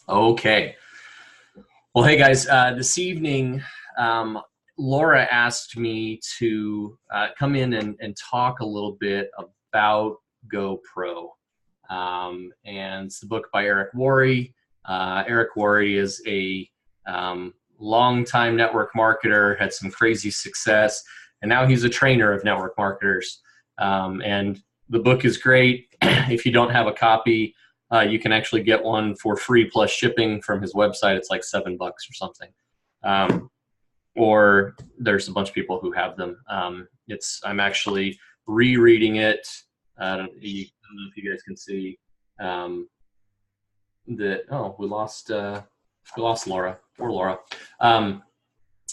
Okay. Well, hey guys, this evening, Laura asked me to come in and talk a little bit about GoPro. And it's the book by Eric Worre. Eric Worre is a longtime network marketer, had some crazy success, and now he's a trainer of network marketers. And the book is great. If you don't have a copy, you can actually get one for free plus shipping from his website. It's like $7 or something. Or there's a bunch of people who have them. I'm actually rereading it. I don't know if you guys can see that. Oh, we lost Laura. Poor Laura.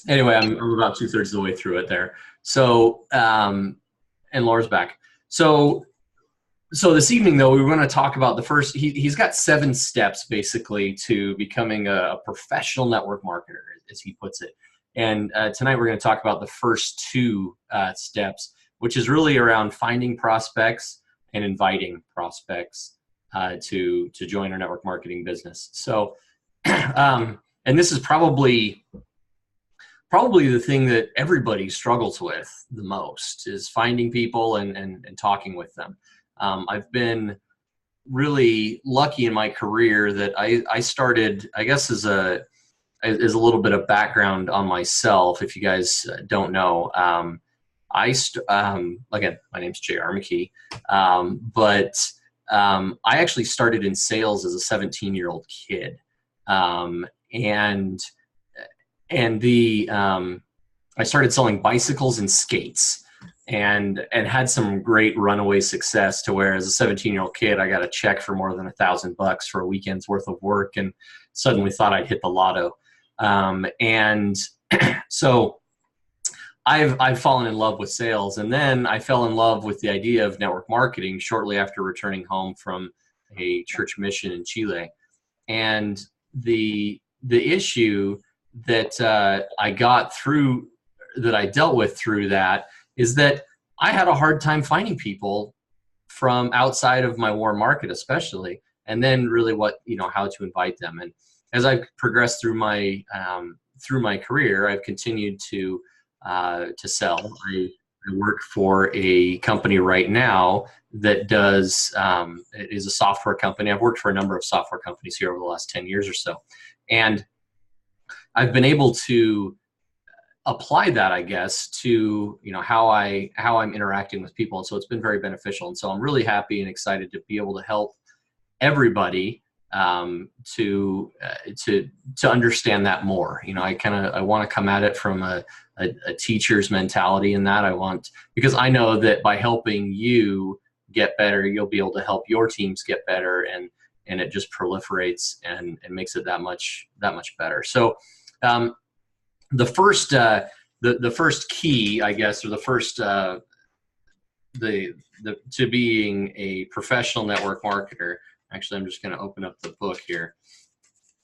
Anyway, I'm about 2/3 of the way through it there. So, and Laura's back. So this evening, though, we were going to talk about the first. He's got 7 steps basically to becoming a professional network marketer, as he puts it. And tonight we're going to talk about the first 2 steps, which is really around finding prospects and inviting prospects to join our network marketing business. So, and this is probably the thing that everybody struggles with the most is finding people and talking with them. I've been really lucky in my career that I started, I guess, as a little bit of background on myself. If you guys don't know, again, my name's J.R. McKee, but I actually started in sales as a 17-year-old kid, and I started selling bicycles and skates. And had some great runaway success to where as a 17-year-old kid, I got a check for more than $1,000 for a weekend's worth of work and suddenly thought I'd hit the lotto. And so I've fallen in love with sales. And then I fell in love with the idea of network marketing shortly after returning home from a church mission in Chile. And the issue that I dealt with through that is that I had a hard time finding people from outside of my warm market, especially, and then really how to invite them. And as I've progressed through my career, I've continued to sell. I work for a company right now that it is a software company. I've worked for a number of software companies here over the last 10 years or so, and I've been able to apply that, I guess, to how I'm interacting with people, and so it's been very beneficial. And so I'm really happy and excited to be able to help everybody to understand that more. I want to come at it from a teacher's mentality in that because I know that by helping you get better, you'll be able to help your teams get better, and it just proliferates and makes it that much better. So. The first key, I guess, or the first to being a professional network marketer. Actually, I'm just going to open up the book here.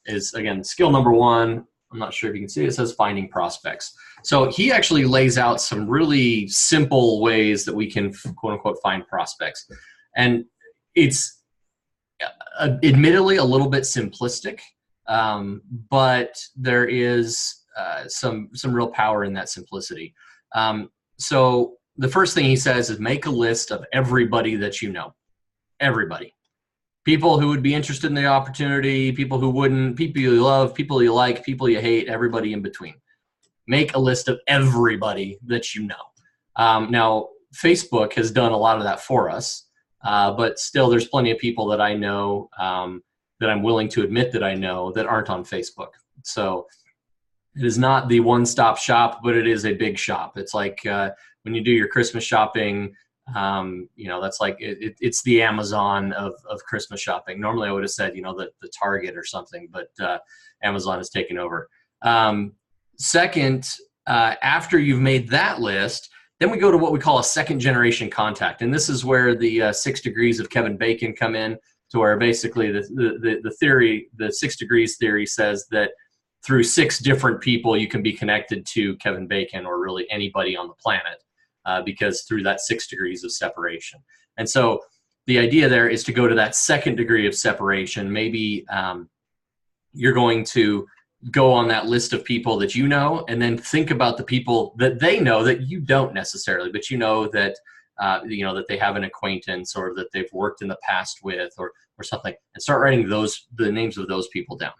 Is again skill number 1. I'm not sure if you can see it. It says finding prospects. So he actually lays out some really simple ways that we can quote unquote find prospects, and it's admittedly a little bit simplistic, but there is some real power in that simplicity. So the first thing he says is make a list of everybody that you know. Everybody. People who would be interested in the opportunity, people who wouldn't, people you love, people you like, people you hate, everybody in between. Make a list of everybody that you know. Now, Facebook has done a lot of that for us, but still there's plenty of people that I know that I'm willing to admit that I know that aren't on Facebook. So it is not the one-stop shop, but it is a big shop. It's like when you do your Christmas shopping, that's like it's the Amazon of Christmas shopping. Normally I would have said, the Target or something, but Amazon has taken over. Second, after you've made that list, then we go to what we call a second-generation contact. And this is where the 6 degrees of Kevin Bacon come in, to where basically the theory, the 6 degrees theory says that through 6 different people, you can be connected to Kevin Bacon or really anybody on the planet, because through that 6 degrees of separation. And so the idea there is to go to that second degree of separation, maybe you're going to go on that list of people that you know, and then think about the people that they know that you don't necessarily, but you know that that they have an acquaintance or that they've worked in the past with, or something, and start writing the names of those people down.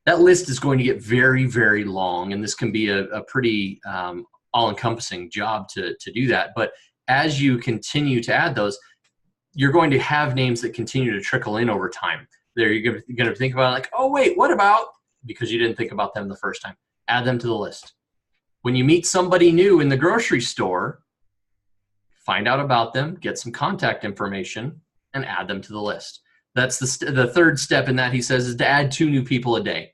That list is going to get very, very long, and this can be a pretty all-encompassing job to do that. But as you continue to add those, you're going to have names that continue to trickle in over time. You're going to think about like, oh, wait, what about, because you didn't think about them the first time, add them to the list. When you meet somebody new in the grocery store, find out about them, get some contact information, and add them to the list. That's the third step in that, he says, is to add 2 new people a day.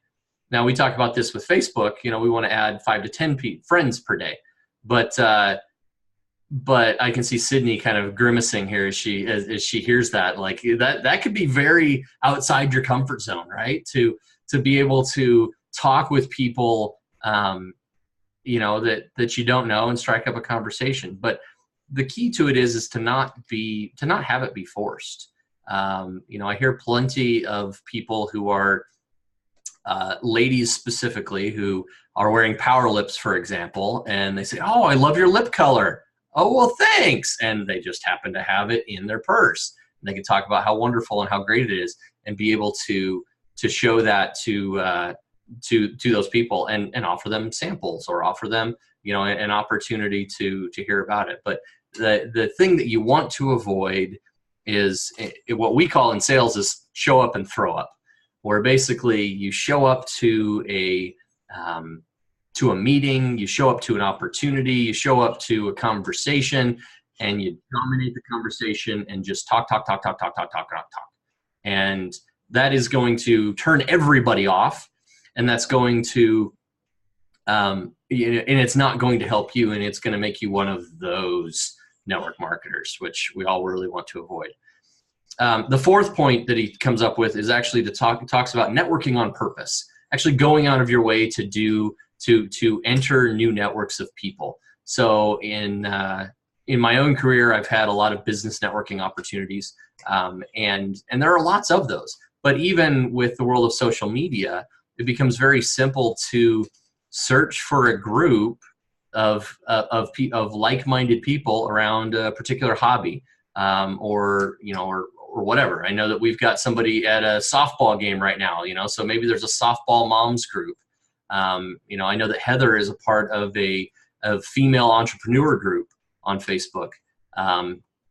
Now, we talk about this with Facebook. We want to add 5 to 10 friends per day. But I can see Sydney kind of grimacing here as she hears that. Like that could be very outside your comfort zone, right? To be able to talk with people, that you don't know and strike up a conversation. But the key to it is to not have it be forced. I hear plenty of people who are ladies specifically who are wearing power lips, for example, and they say, "Oh, I love your lip color." "Oh, well, thanks." And they just happen to have it in their purse. And they can talk about how wonderful and how great it is, and be able to show that to those people, and offer them samples, or offer them, an opportunity to hear about it. But the thing that you want to avoid is what we call in sales is show up and throw up, where basically you show up to a meeting, you show up to an opportunity, you show up to a conversation, and you dominate the conversation and just talk. And that is going to turn everybody off, and that's going to, and it's not going to help you, and it's going to make you one of those network marketers, which we all really want to avoid. The fourth point that he comes up with is actually talks about networking on purpose, actually going out of your way to enter new networks of people. So in my own career, I've had a lot of business networking opportunities, and there are lots of those. But even with the world of social media, it becomes very simple to search for a group of like-minded people around a particular hobby, or whatever. I know that we've got somebody at a softball game right now, so maybe there's a softball moms group. I know that Heather is a part of a female entrepreneur group on Facebook.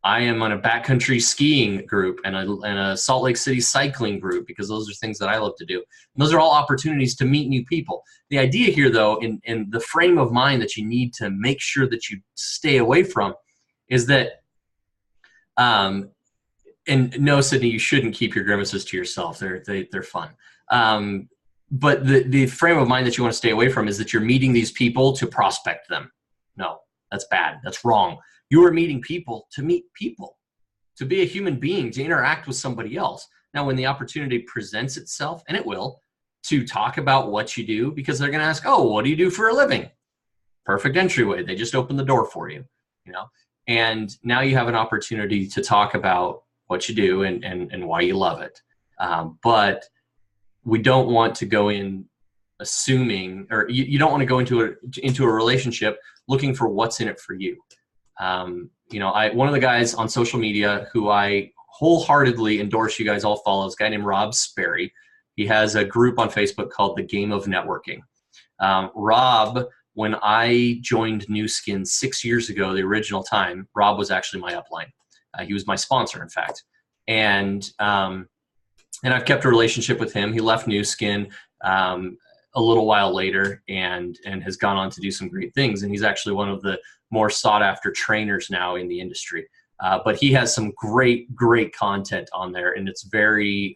I am on a backcountry skiing group and a Salt Lake City cycling group, because those are things that I love to do. And those are all opportunities to meet new people. The idea here, though, in the frame of mind that you need to make sure that you stay away from, is that, and no, Sydney, you shouldn't keep your grimaces to yourself. They're fun. But the frame of mind that you want to stay away from is that you're meeting these people to prospect them. No, that's bad. That's wrong. You are meeting people to meet people, to be a human being, to interact with somebody else. Now, when the opportunity presents itself, and it will, to talk about what you do, because they're going to ask, "Oh, what do you do for a living?" Perfect entryway. They just opened the door for you, and now you have an opportunity to talk about what you do and why you love it. But we don't want to go in assuming, or you don't want to go into a relationship looking for what's in it for you. One of the guys on social media who I wholeheartedly endorse you guys all follow is a guy named Rob Sperry. He has a group on Facebook called The Game of Networking. Rob, when I joined Nu Skin 6 years ago, the original time, Rob was actually my upline. He was my sponsor, in fact. And I've kept a relationship with him. He left Nu Skin a little while later and has gone on to do some great things. And he's actually one of the more sought after trainers now in the industry. But he has some great content on there, and it's very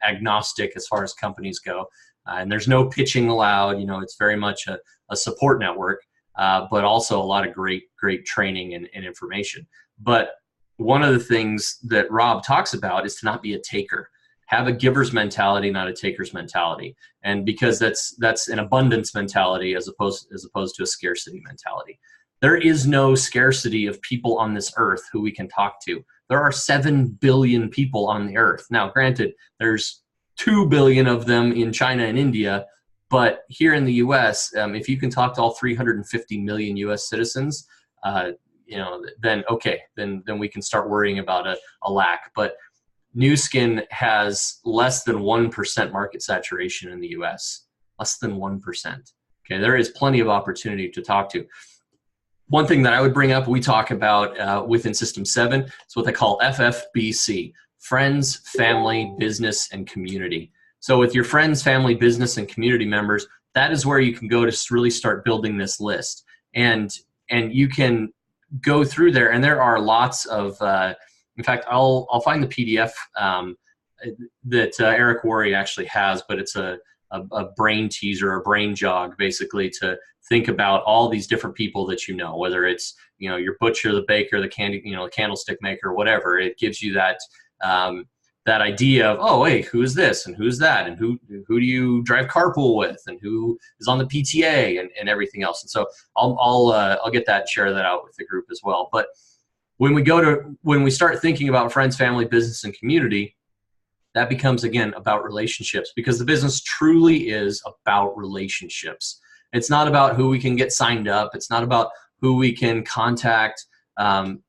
agnostic as far as companies go. And there's no pitching allowed. It's very much a support network, but also a lot of great training and information. But one of the things that Rob talks about is to not be a taker. Have a giver's mentality, not a taker's mentality. And because that's an abundance mentality as opposed to a scarcity mentality. There is no scarcity of people on this earth who we can talk to. There are 7 billion people on the earth. Now, granted, there's 2 billion of them in China and India. But here in the U.S., if you can talk to all 350 million U.S. citizens, then okay, then we can start worrying about a lack. But Nu Skin has less than 1% market saturation in the U.S. Less than 1%. Okay, there is plenty of opportunity to talk to. One thing that I would bring up, we talk about within System 7, is what they call FFBC, Friends, Family, Business, and Community. So with your friends, family, business, and community members, that is where you can go to really start building this list. And you can go through there, and there are lots of, in fact, I'll find the PDF that Eric Worre actually has, but it's a brain teaser, a brain jog, basically, to think about all these different people that you know, whether it's, your butcher, the baker, the candy, candlestick maker, whatever. It gives you that that idea of, oh, hey, who is this and who's that, and who do you drive carpool with, and who is on the PTA, and everything else. And so I'll get that and share that out with the group as well. But when we start thinking about friends, family, business, and community, that becomes, again, about relationships, because the business truly is about relationships. It's not about who we can get signed up. It's not about who we can contact.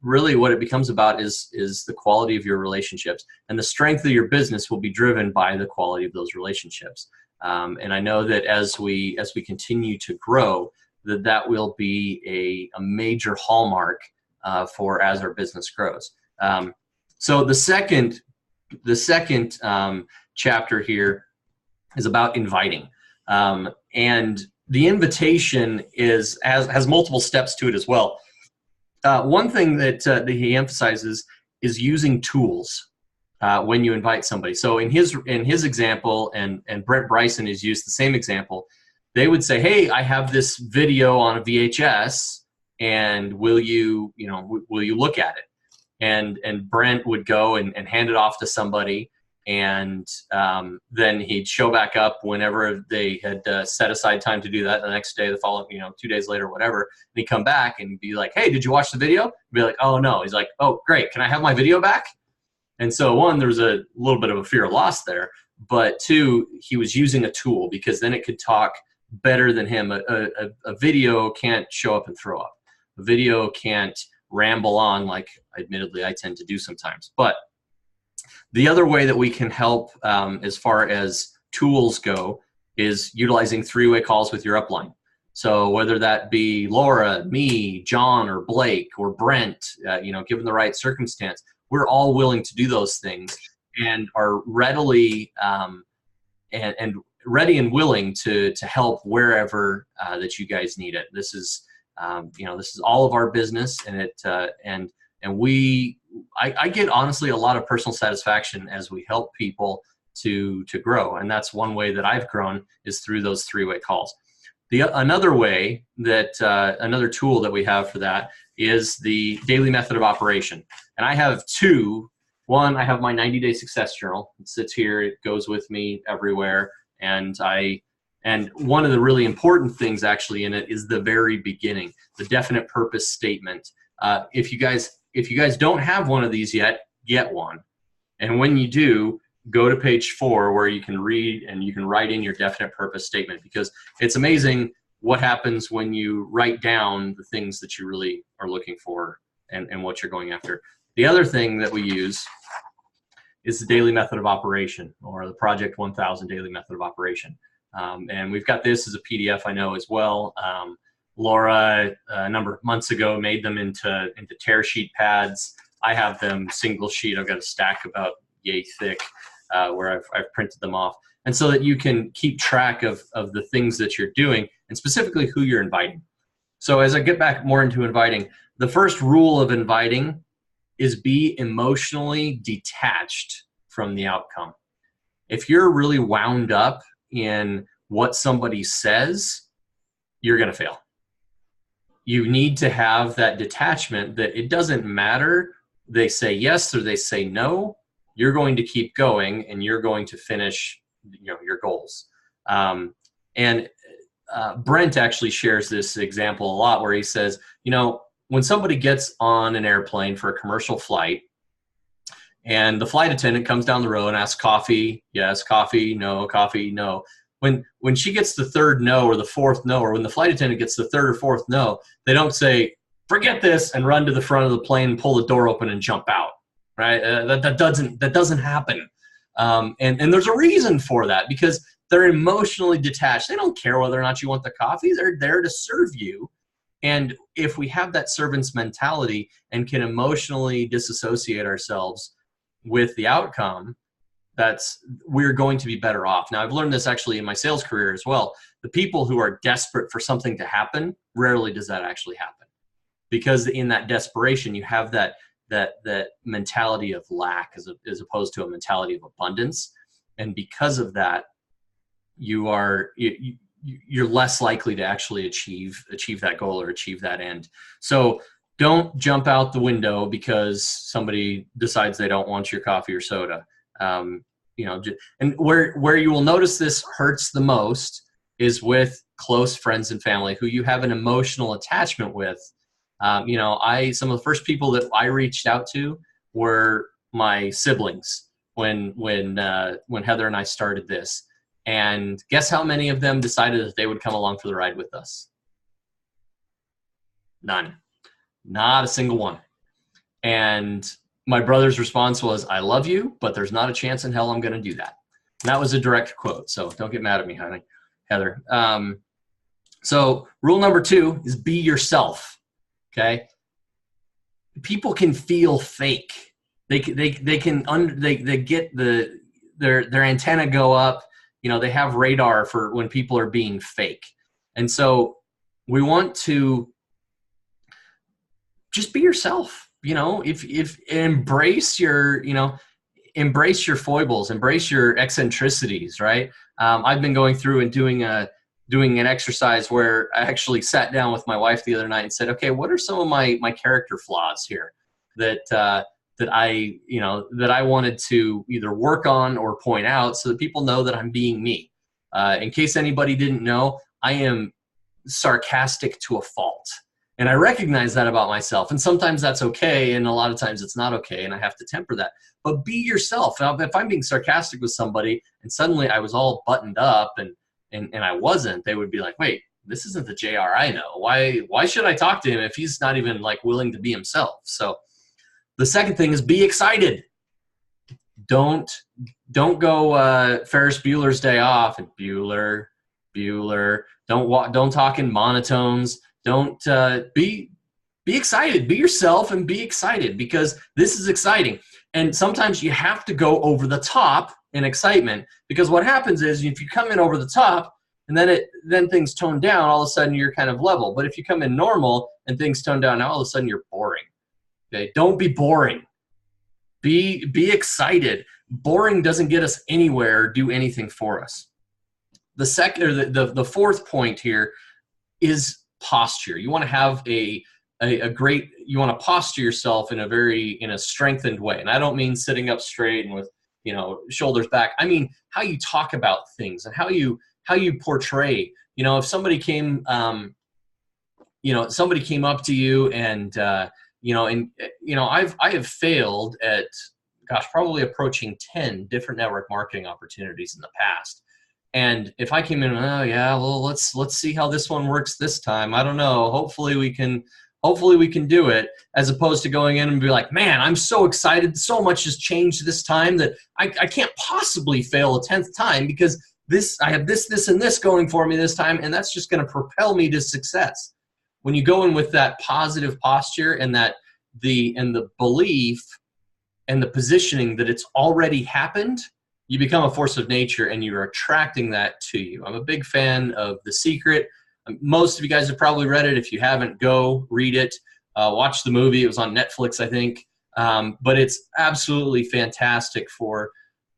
Really what it becomes about is the quality of your relationships, and the strength of your business will be driven by the quality of those relationships. And I know that as we continue to grow, that will be a major hallmark for as our business grows. So the second chapter here is about inviting, and the invitation has multiple steps to it as well. One thing that he emphasizes is using tools when you invite somebody. So in his example, and Brent Bryson has used the same example, they would say, hey, I have this video on a VHS, and will you look at it? And Brent would go and hand it off to somebody, and then he'd show back up whenever they had set aside time to do that, the next day, the following, 2 days later, whatever. And he'd come back and be like, hey, did you watch the video? I'd be like, oh, no. He's like, oh, great. Can I have my video back? And so, one, there was a little bit of a fear of loss there. But two, he was using a tool, because then it could talk better than him. A video can't show up and throw up. A video can't ramble on like, admittedly, I tend to do sometimes. But the other way that we can help as far as tools go is utilizing three-way calls with your upline. So whether that be Laura, me, John, or Blake, or Brent, given the right circumstance, we're all willing to do those things and are readily and ready and willing to help wherever that you guys need it. This is this is all of our business, and I get honestly a lot of personal satisfaction as we help people to grow, and that's one way that I've grown is through those three-way calls. Another way that another tool that we have for that is the daily method of operation, and I have two. One, I have my 90-day success journal. It sits here. It goes with me everywhere, and one of the really important things actually in it is the very beginning, the definite purpose statement. If you guys don't have one of these yet, get one. And when you do, go to page 4 where you can read and you can write in your definite purpose statement, because it's amazing what happens when you write down the things that you really are looking for and what you're going after. The other thing that we use is the daily method of operation, or the Project 1000 daily method of operation. And we've got this as a PDF, I know, as well. Laura, a number of months ago, made them into tear sheet pads. I have them single sheet. I've got a stack about yay thick where I've printed them off. And so that you can keep track of the things that you're doing, and specifically who you're inviting. So as I get back more into inviting, the first rule of inviting is be emotionally detached from the outcome. If you're really wound up in what somebody says, you're going to fail. You need to have that detachment that it doesn't matter they say yes or they say no, you're going to keep going and you're going to finish your goals. Brent actually shares this example a lot where he says, when somebody gets on an airplane for a commercial flight, And the flight attendant comes down the row and asks, coffee, yes, coffee, no, coffee, no. When she gets the third no or the fourth no, or when the flight attendant gets the third or fourth no, they don't say, forget this, and run to the front of the plane, pull the door open, and jump out, right? That doesn't happen. And there's a reason for that, because they're emotionally detached. They don't care whether or not you want the coffee. They're there to serve you. And if we have that servant's mentality and can emotionally disassociate ourselves with the outcome, we're going to be better off. Now, I've learned this actually in my sales career as well. The people who are desperate for something to happen, rarely does that actually happen, because in that desperation, you have that mentality of lack as opposed to a mentality of abundance. And because of that, you're less likely to actually achieve that goal or achieve that end. So don't jump out the window because somebody decides they don't want your coffee or soda. And where you will notice this hurts the most is with close friends and family who you have an emotional attachment with. Some of the first people that I reached out to were my siblings when Heather and I started this. And guess how many of them decided that they would come along for the ride with us? None. Not a single one. And my brother's response was, I love you, but there's not a chance in hell I'm going to do that. And that was a direct quote. So don't get mad at me, honey, Heather. So rule number 2 is be yourself. Okay. People can feel fake. They get their antenna go up. They have radar for when people are being fake. And so we want to just be yourself. If embrace your foibles, embrace your eccentricities, right? I've been going through and doing an exercise where I actually sat down with my wife the other night and said, okay, what are some of my character flaws here that I wanted to either work on or point out so that people know that I'm being me. In case anybody didn't know, I am sarcastic to a fault. And I recognize that about myself. And sometimes that's okay. And a lot of times it's not okay. And I have to temper that. But be yourself. If I'm being sarcastic with somebody and suddenly I was all buttoned up and I wasn't, they would be like, wait, this isn't the JR I know. Why should I talk to him if he's not even willing to be himself? So the second thing is be excited. Don't go Ferris Bueller's Day Off and Bueller. Don't talk in monotones. Don't be excited. Be yourself and be excited, because this is exciting. And sometimes you have to go over the top in excitement, because what happens is if you come in over the top and then things tone down, all of a sudden you're kind of level. But if you come in normal and things tone down, now all of a sudden you're boring. Okay, don't be boring. Be excited. Boring doesn't get us anywhere or do anything for us. The fourth point here is posture. You want to have you want to posture yourself in a strengthened way. And I don't mean sitting up straight and with, shoulders back. I mean how you talk about things and how you portray. If somebody came up to you and I have failed at, probably approaching 10 different network marketing opportunities in the past. And if I came in, let's see how this one works this time. I don't know. Hopefully we can do it, as opposed to going in and be like, man, I'm so excited. So much has changed this time that I can't possibly fail a 10th time, because I have this, and this going for me this time. And that's just going to propel me to success. When you go in with that positive posture and the belief and the positioning that it's already happened, you become a force of nature and you're attracting that to you. I'm a big fan of The Secret. Most of you guys have probably read it. If you haven't, go read it. Watch the movie. It was on Netflix, I think. But it's absolutely fantastic for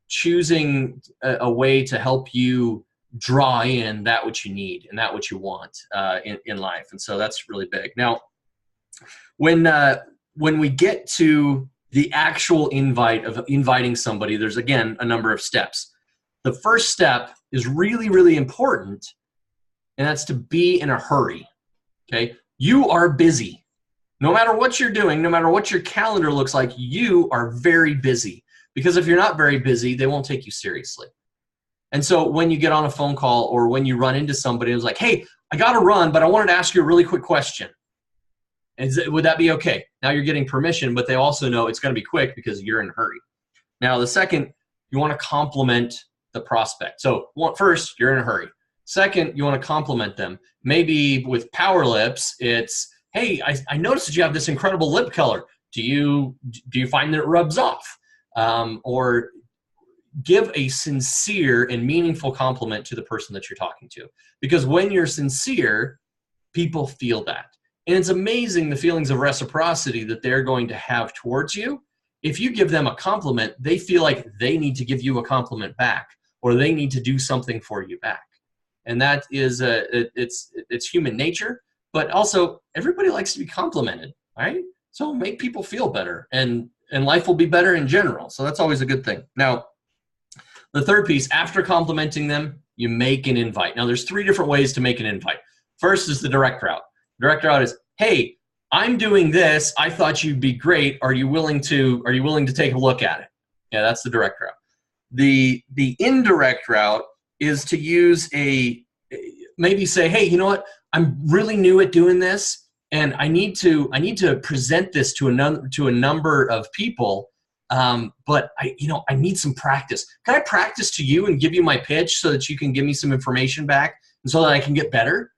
choosing a way to help you draw in that which you need and that which you want in life. And so that's really big. Now, when we get to the actual invite of inviting somebody, there's, again, a number of steps. The first step is really, really important, and that's to be in a hurry. Okay? You are busy. No matter what you're doing, no matter what your calendar looks like, you are very busy. Because if you're not very busy, they won't take you seriously. And so when you get on a phone call or when you run into somebody who's like, hey, I got to run, but I wanted to ask you a really quick question. Would that be okay? Now you're getting permission, but they also know it's going to be quick because you're in a hurry. Now, the second, you want to compliment the prospect. So first, you're in a hurry. Second, you want to compliment them. Maybe with power lips, it's, hey, I noticed that you have this incredible lip color. Do you find that it rubs off? Or give a sincere and meaningful compliment to the person that you're talking to. Because when you're sincere, people feel that. And it's amazing the feelings of reciprocity that they're going to have towards you. If you give them a compliment, they feel like they need to give you a compliment back, or they need to do something for you back. And that is it's human nature, but also everybody likes to be complimented, right? So make people feel better, and life will be better in general. So that's always a good thing. Now, the third piece, after complimenting them, you make an invite. Now, there's 3 different ways to make an invite. First is the direct route. Direct route is, hey, I'm doing this. I thought you'd be great. Are you willing to take a look at it? Yeah, that's the direct route. The indirect route is to use maybe say, hey, you know what? I'm really new at doing this, and I need to present this to a number of people. But I need some practice. Can I practice to you and give you my pitch so that you can give me some information back and so that I can get better?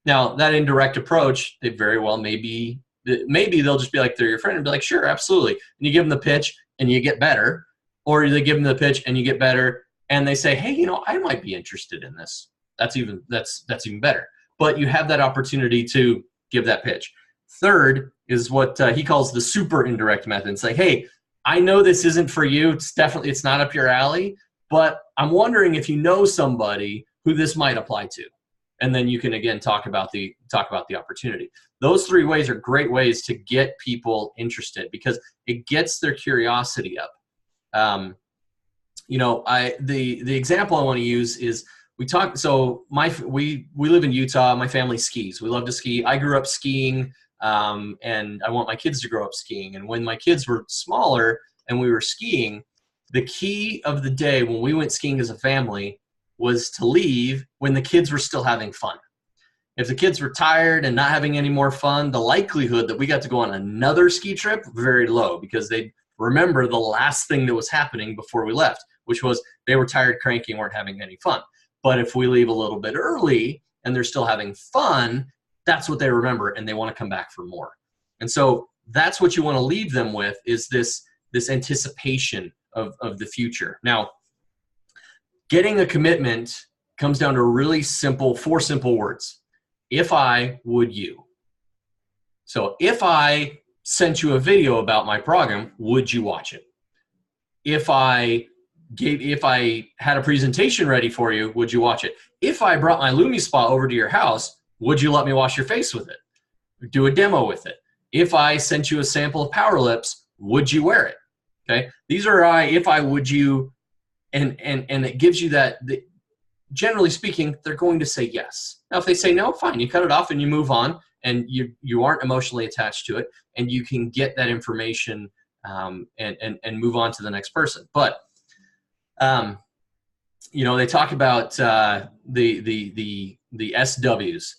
Now, that indirect approach, they very well maybe they'll just be like, they're your friend and be like, sure, absolutely. And you give them the pitch and you get better, or they give them the pitch and you get better, and they say, hey, I might be interested in this. That's even better. But you have that opportunity to give that pitch. Third is what he calls the super indirect method. It's like, hey, I know this isn't for you. It's not up your alley, but I'm wondering if you know somebody who this might apply to. And then you can, again, talk about the opportunity. Those 3 ways are great ways to get people interested because it gets their curiosity up. The example I want to use is we live in Utah. My family skis. We love to ski. I grew up skiing, and I want my kids to grow up skiing. And when my kids were smaller and we were skiing, the key of the day when we went skiing as a family was to leave when the kids were still having fun. If the kids were tired and not having any more fun, the likelihood that we got to go on another ski trip, very low, because they'd remember the last thing that was happening before we left, which was they were tired, cranky, and weren't having any fun. But if we leave a little bit early and they're still having fun, that's what they remember, and they want to come back for more. And so that's what you want to leave them with, is this anticipation of the future. Now, getting a commitment comes down to really simple, 4 simple words. If I, would you? So if I sent you a video about my program, would you watch it? If I had a presentation ready for you, would you watch it? If I brought my Lumi Spa over to your house, would you let me wash your face with it? Do a demo with it? If I sent you a sample of Power Lips, would you wear it? Okay. These are if I, would you, and it gives you that, generally speaking, they're going to say yes. Now, if they say no, fine, you cut it off and you move on, and you aren't emotionally attached to it, and you can get that information and move on to the next person. But they talk about the SWs.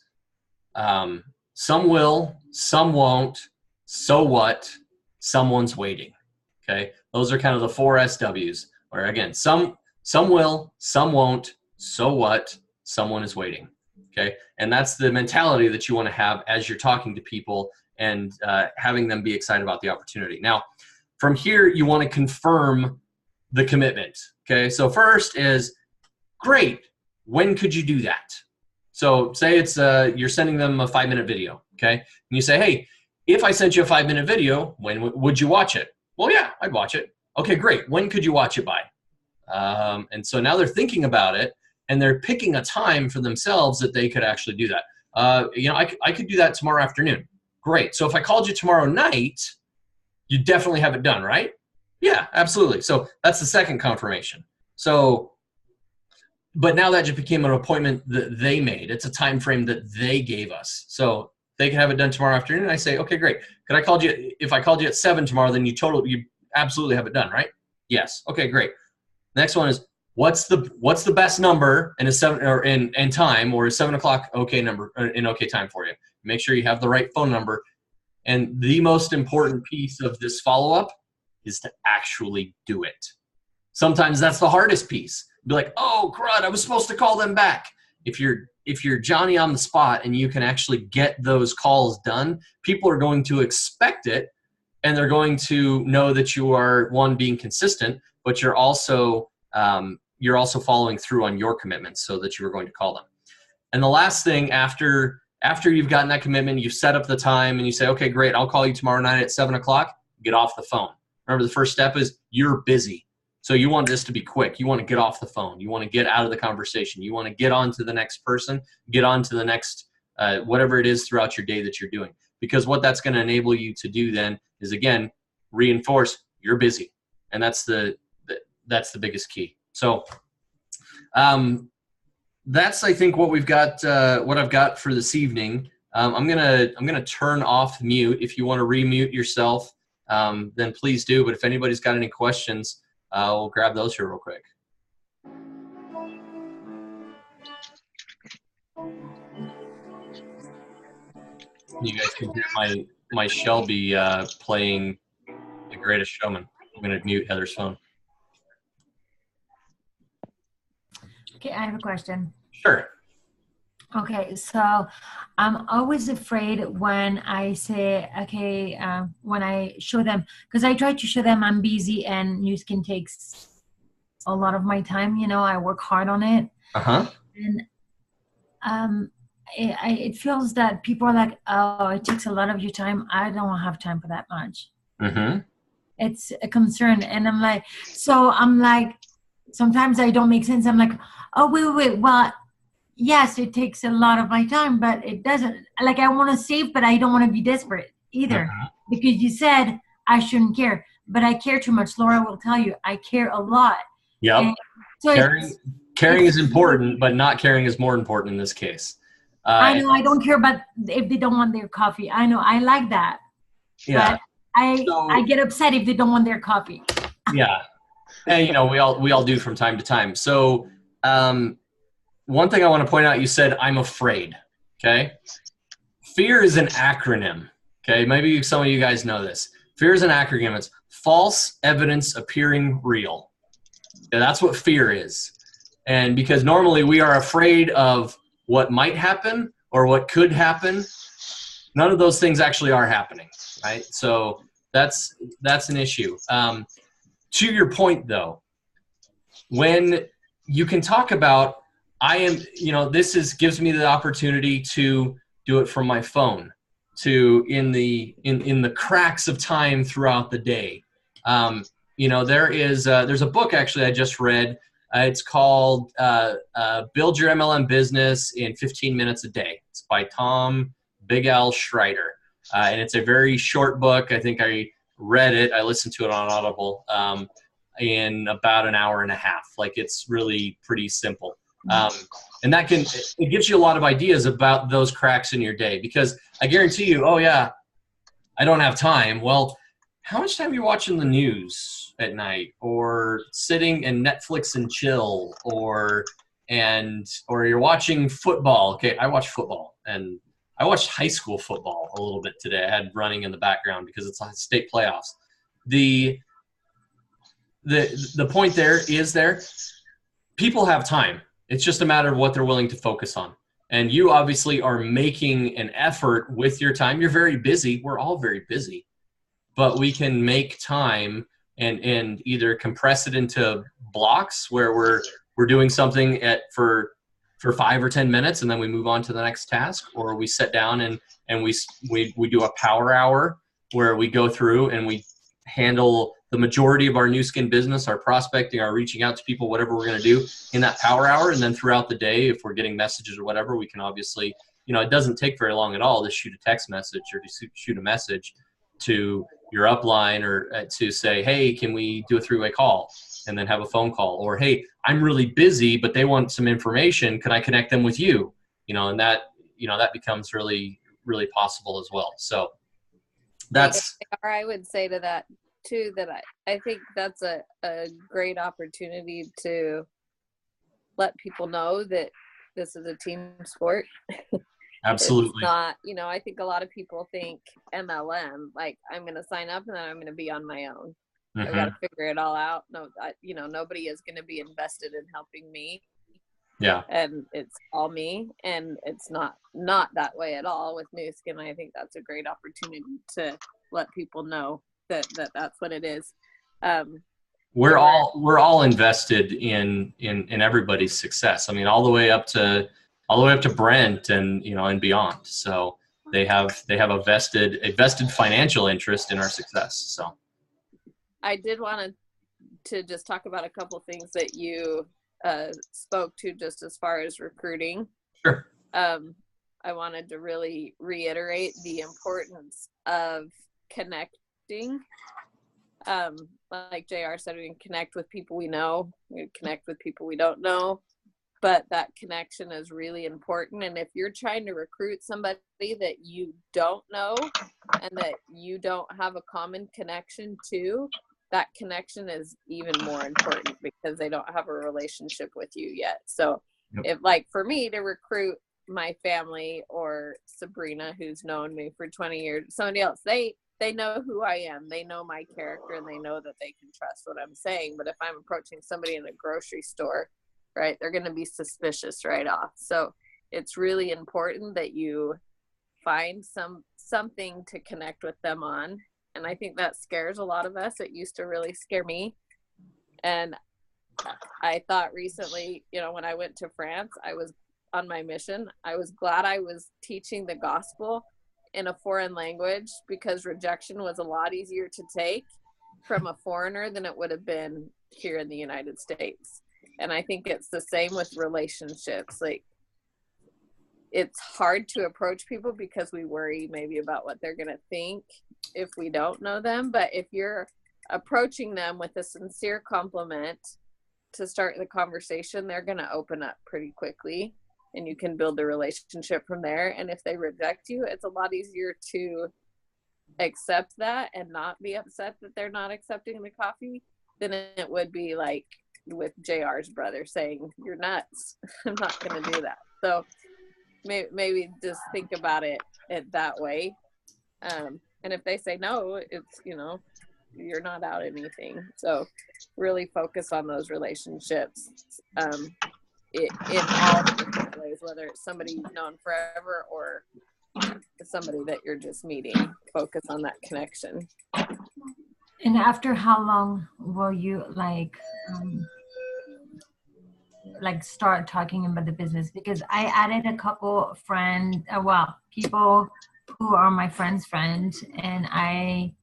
Some will, some won't. So what? Someone's waiting. Okay, those are kind of the 4 SWs. Or again, some will, some won't. So what? Someone is waiting. Okay, and that's the mentality that you want to have as you're talking to people and having them be excited about the opportunity. Now, from here, you want to confirm the commitment. Okay, so first is, great, when could you do that? So say it's you're sending them a 5-minute video. Okay, and you say, hey, if I sent you a 5-minute video, when would you watch it? Well, yeah, I'd watch it. Okay, great. When could you watch it by? And so now they're thinking about it, and they're picking a time for themselves that they could actually do that. I could do that tomorrow afternoon. Great. So if I called you tomorrow night, you definitely have it done, right? Yeah, absolutely. So that's the second confirmation. So, but now that just became an appointment that they made. It's a time frame that they gave us. So they can have it done tomorrow afternoon. I say, okay, great. If I called you at 7 tomorrow, then you absolutely have it done, right? Yes. Okay, great. Next one is, what's the best number in a 7 or in time, or a 7 o'clock okay number in okay time for you? Make sure you have the right phone number. And the most important piece of this follow-up is to actually do it. Sometimes that's the hardest piece. Be like, oh crud, I was supposed to call them back. If you're Johnny on the spot and you can actually get those calls done, people are going to expect it, and they're going to know that you are, one, being consistent, but you're also following through on your commitments, so that you were going to call them. And the last thing, after you've gotten that commitment, you've set up the time, and you say, okay, great, I'll call you tomorrow night at 7 o'clock, get off the phone. Remember, the first step is you're busy. So you want this to be quick. You want to get off the phone. You want to get out of the conversation. You want to get on to the next person, get on to the next, whatever it is throughout your day that you're doing. Because what that's going to enable you to do then is, again, reinforce you're busy. And that's the biggest key. So that's, I think, what we've got, what I've got for this evening. I'm gonna turn off mute. If you want to remute yourself, then please do. But if anybody's got any questions, we'll grab those here real quick. You guys can hear my Shelby playing The Greatest Showman. I'm going to mute Heather's phone. Okay, I have a question. Sure. Okay, so I'm always afraid when I say, okay, when I show them, because I try to show them I'm busy and Nu Skin takes a lot of my time. You know, I work hard on it. Uh-huh. And it feels that people are like, oh, it takes a lot of your time. I don't have time for that much. Mm-hmm. It's a concern. And I'm like, sometimes I don't make sense. I'm like, oh, wait. Well, yes, it takes a lot of my time, but it doesn't. Like, I want to save, but I don't want to be desperate either. Mm-hmm. Because you said I shouldn't care, but I care too much. Laura will tell you, I care a lot. Yep. So caring is important, but not caring is more important in this case. I know I don't care about if they don't want their coffee. I know I like that. Yeah. But I get upset if they don't want their coffee. Yeah. And you know, we all do from time to time. So one thing I want to point out, you said, I'm afraid. Okay. Fear is an acronym. Okay. Maybe some of you guys know this. Fear is an acronym. It's false evidence appearing real. And that's what fear is. And because normally we are afraid of what might happen or what could happen, none of those things actually are happening, right? So that's an issue. To your point, though, when you can talk about, gives me the opportunity to do it from my phone, to in the cracks of time throughout the day. There's a book actually I just read. It's called Build Your MLM Business in 15 Minutes a Day. It's by Tom Big Al Schreider. And it's a very short book. I think I read it. I listened to it on Audible in about an hour and a half. Like, it's really pretty simple. And it gives you a lot of ideas about those cracks in your day, because I guarantee you, oh yeah, I don't have time. Well, how much time are you watching the news at night, or sitting and Netflix and chill, or you're watching football? Okay, I watch football, and I watched high school football a little bit today. I had running in the background because it's state playoffs. The point there is people have time. It's just a matter of what they're willing to focus on. And you obviously are making an effort with your time. You're very busy. We're all very busy. But we can make time and either compress it into blocks where we're doing something for 5 or 10 minutes, and then we move on to the next task, or we sit down and we do a power hour where we go through and we handle the majority of our Nu Skin business, our prospecting, our reaching out to people, whatever we're going to do in that power hour. And then throughout the day, if we're getting messages or whatever, we can obviously, it doesn't take very long at all to shoot a text message or to shoot a message to your upline, or to say, hey, can we do a 3-way call, and then have a phone call, or hey, I'm really busy, but they want some information. Can I connect them with you? And that becomes really, really possible as well. So that's, or I would say to that too, that I think that's a great opportunity to let people know that this is a team sport. absolutely. It's not, you know, I think a lot of people think MLM, like I'm going to sign up and then I'm going to be on my own. I've got to figure it all out. No, you know, nobody is going to be invested in helping me. Yeah. And it's all me, and it's not that way at all with New Skin. I think that's a great opportunity to let people know that that's what it is. We're all invested in everybody's success. I mean, all the way up to Brent and, you know, and beyond. So they have a vested financial interest in our success. So I did want to just talk about a couple things that you spoke to just as far as recruiting. Sure. I wanted to really reiterate the importance of connecting. Like JR said, we can connect with people we know, we can connect with people we don't know, but that connection is really important. And if you're trying to recruit somebody that you don't know and that you don't have a common connection to, that connection is even more important because they don't have a relationship with you yet. So if, like, for me to recruit my family or Sabrina, who's known me for 20 years, somebody else, they know who I am, they know my character, and they know that they can trust what I'm saying. But if I'm approaching somebody in a grocery store, right, they're going to be suspicious right off. So it's really important that you find something to connect with them on. And I think that scares a lot of us. It used to really scare me. And I thought recently, you know, when I went to France, I was on my mission. I was glad I was teaching the gospel in a foreign language, because rejection was a lot easier to take from a foreigner than it would have been here in the United States. And I think it's the same with relationships. Like, it's hard to approach people because we worry maybe about what they're going to think if we don't know them. But if you're approaching them with a sincere compliment to start the conversation, they're going to open up pretty quickly, and you can build a relationship from there. And if they reject you, it's a lot easier to accept that and not be upset that they're not accepting the coffee than it would be like with JR's brother saying, "You're nuts. I'm not going to do that." So maybe just think about it that way. And if they say no, it's, you know, you're not out anything. So really focus on those relationships in all different ways, whether it's somebody you've known forever or somebody that you're just meeting. Focus on that connection. And after how long will you start talking about the business? Because I added a couple people who are my friend's friends, and I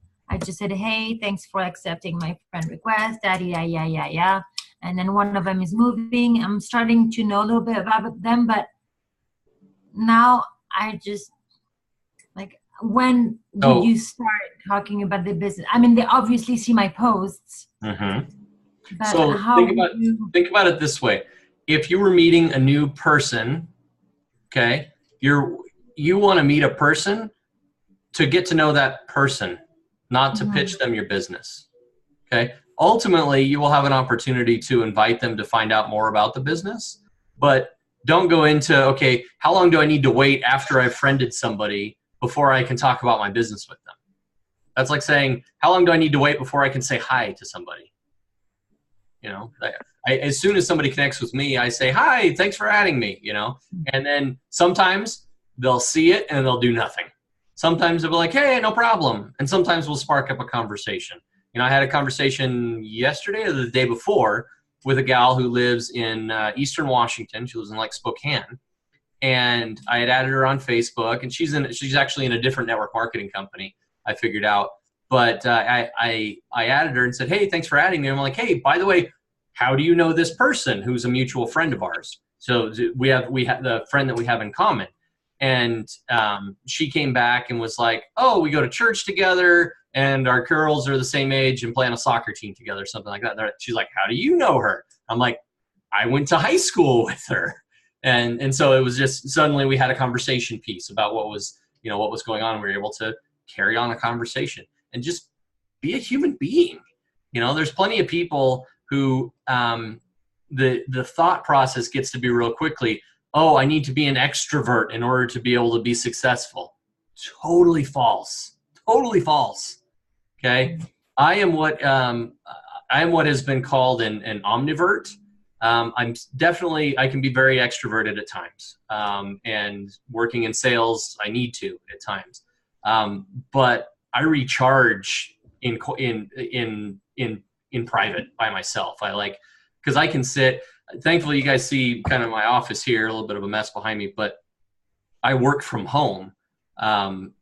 just said, "Hey, thanks for accepting my friend request, yeah. And then one of them is moving. I'm starting to know a little bit about them, but now I just, like, when did you start talking about the business? I mean, they obviously see my posts. But so think about it this way. If you were meeting a new person, okay, you want to meet a person to get to know that person, not to pitch them your business. Okay. Ultimately, you will have an opportunity to invite them to find out more about the business, but don't go into, okay, how long do I need to wait after I've friended somebody before I can talk about my business with them? That's like saying, how long do I need to wait before I can say hi to somebody? You know, as soon as somebody connects with me, I say, "Hi, thanks for adding me," you know, and then sometimes they'll see it and they'll do nothing. Sometimes they'll be like, "Hey, no problem." And sometimes we'll spark up a conversation. You know, I had a conversation yesterday or the day before with a gal who lives in Eastern Washington. She lives in like Spokane. And I had added her on Facebook, and she's actually in a different network marketing company, I figured out. But I added her and said, "Hey, thanks for adding me." I'm like, "Hey, by the way, how do you know this person who's a mutual friend of ours?" So we have the friend that we have in common. And she came back and was like, "Oh, we go to church together, and our girls are the same age and play on a soccer team together," something like that. She's like, "How do you know her?" I'm like, "I went to high school with her." And so it was just, suddenly we had a conversation piece about what was what was going on. We were able to carry on a conversation and just be a human being. There's plenty of people who the thought process gets to be real quickly, oh, I need to be an extrovert in order to be able to be successful. Totally false. Totally false. Okay. I am what has been called an omnivert. I can be very extroverted at times. And working in sales, I need to at times. But I recharge in private by myself. Because I can sit. Thankfully, you guys see kind of my office here, a little bit of a mess behind me, but I work from home.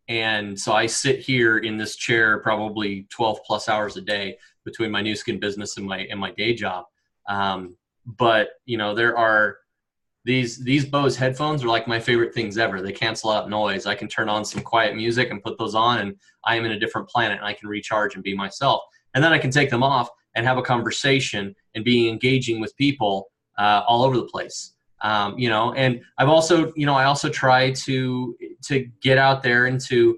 And so I sit here in this chair probably 12 plus hours a day between my new skin business and my day job. But there are these Bose headphones are like my favorite things ever. They cancel out noise. I can turn on some quiet music and put those on, and I am in a different planet, and I can recharge and be myself. And then I can take them off and have a conversation and be engaging with people all over the place. And I've also, I also try to get out there and to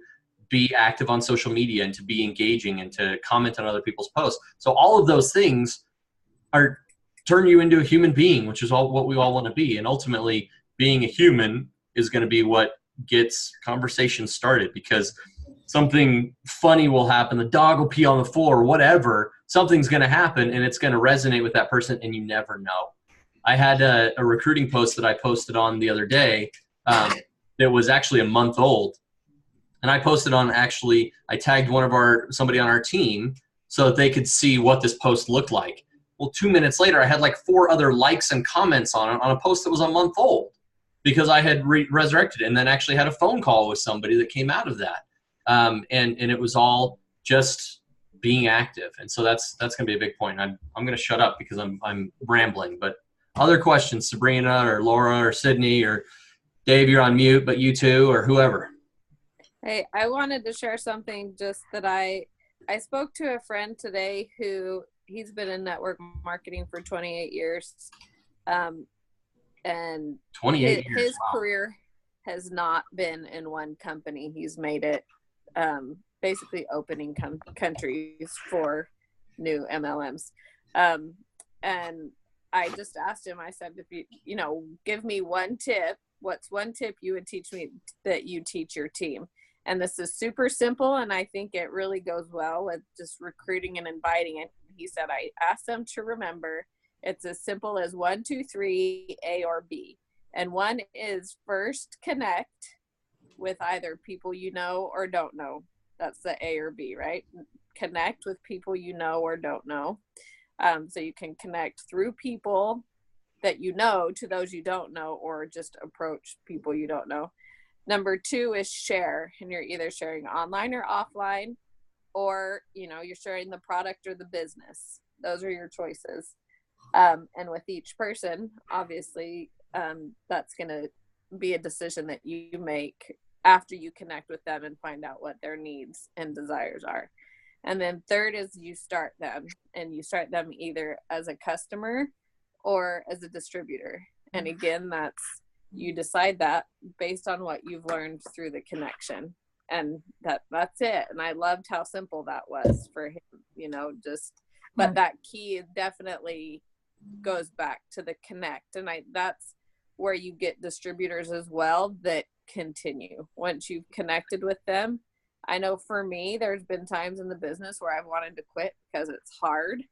be active on social media and to be engaging and to comment on other people's posts. So all of those things turn you into a human being, which is what we all want to be. And ultimately, being a human is going to be what gets conversations started, because something funny will happen. The dog will pee on the floor, whatever. Something's going to happen, and it's going to resonate with that person, and you never know. I had a recruiting post that I posted on the other day that was actually a month old. And I posted on, I tagged somebody on our team so that they could see what this post looked like. Well, 2 minutes later, I had like 4 other likes and comments on it on a post that was a month old, because I had resurrected it, and then actually had a phone call with somebody that came out of that. And it was all just being active. And so that's going to be a big point. I'm going to shut up because I'm rambling, but other questions, Sabrina or Laura or Sydney or Dave, you're on mute, but you too, or whoever. Hey, I wanted to share something just that I spoke to a friend today who he's been in network marketing for 28 years. And 28 years, his wow. career has not been in one company. He's made it basically opening countries for new MLMs. And I just asked him, I said, if you give me one tip, what's one tip you would teach me that you teach your team? And this is super simple, and I think it really goes well with just recruiting and inviting it. He said, I asked them to remember it's as simple as 1, 2, 3, A or B. And 1 is first connect with either people you know or don't know. That's the A or B, right? Connect with people you know or don't know. So you can connect through people that you know to those you don't know, or just approach people you don't know. Number 2 is share, and you're either sharing online or offline, or you're sharing the product or the business. Those are your choices. And with each person, obviously, that's going to be a decision that you make after you connect with them and find out what their needs and desires are. And then 3rd is you start them, and you start them either as a customer or as a distributor. And again, you decide that based on what you've learned through the connection. And that's it. And I loved how simple that was for him, but that key definitely goes back to the connect. And that's where you get distributors as well that continue once you've connected with them. I know for me, there's been times in the business where I've wanted to quit because it's hard.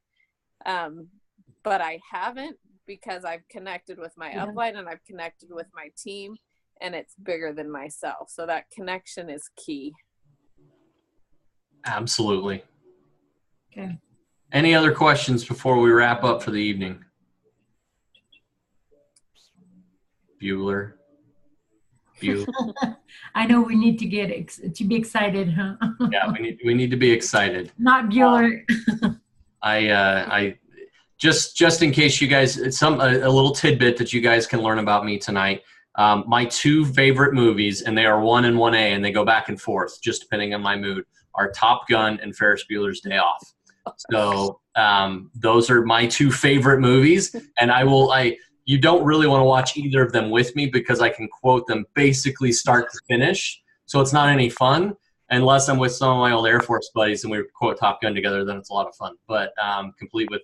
But I haven't, because I've connected with my upline and I've connected with my team, and it's bigger than myself. So that connection is key. Absolutely. Okay. Any other questions before we wrap up for the evening? Bueller. I know we need to get to be excited, huh? Yeah, we need to be excited. Not Bueller. I just in case you guys, it's a little tidbit that you guys can learn about me tonight. My 2 favorite movies, and they are 1 and 1A, and they go back and forth just depending on my mood, are Top Gun and Ferris Bueller's Day Off. So those are my 2 favorite movies, and you don't really want to watch either of them with me, because I can quote them basically start to finish. So it's not any fun unless I'm with some of my old Air Force buddies and we quote Top Gun together, then it's a lot of fun. But complete with,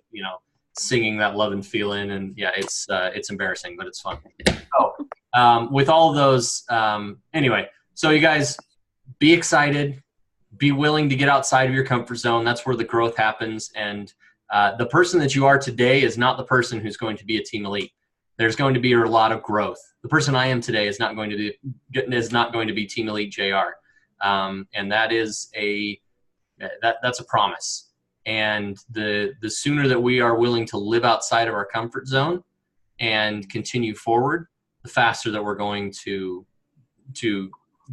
singing that Love and Feeling, and yeah, it's embarrassing, but it's fun. So with all of those, anyway, so you guys be excited, be willing to get outside of your comfort zone. That's where the growth happens. And the person that you are today is not the person who's going to be a team elite. There's going to be a lot of growth. The person I am today is not going to be team elite JR. And that is that's a promise. And the sooner that we are willing to live outside of our comfort zone and continue forward, the faster that we're going to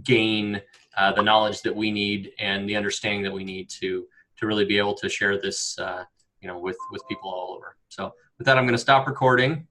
gain the knowledge that we need and the understanding that we need to really be able to share this, with people all over. So with that, I'm going to stop recording.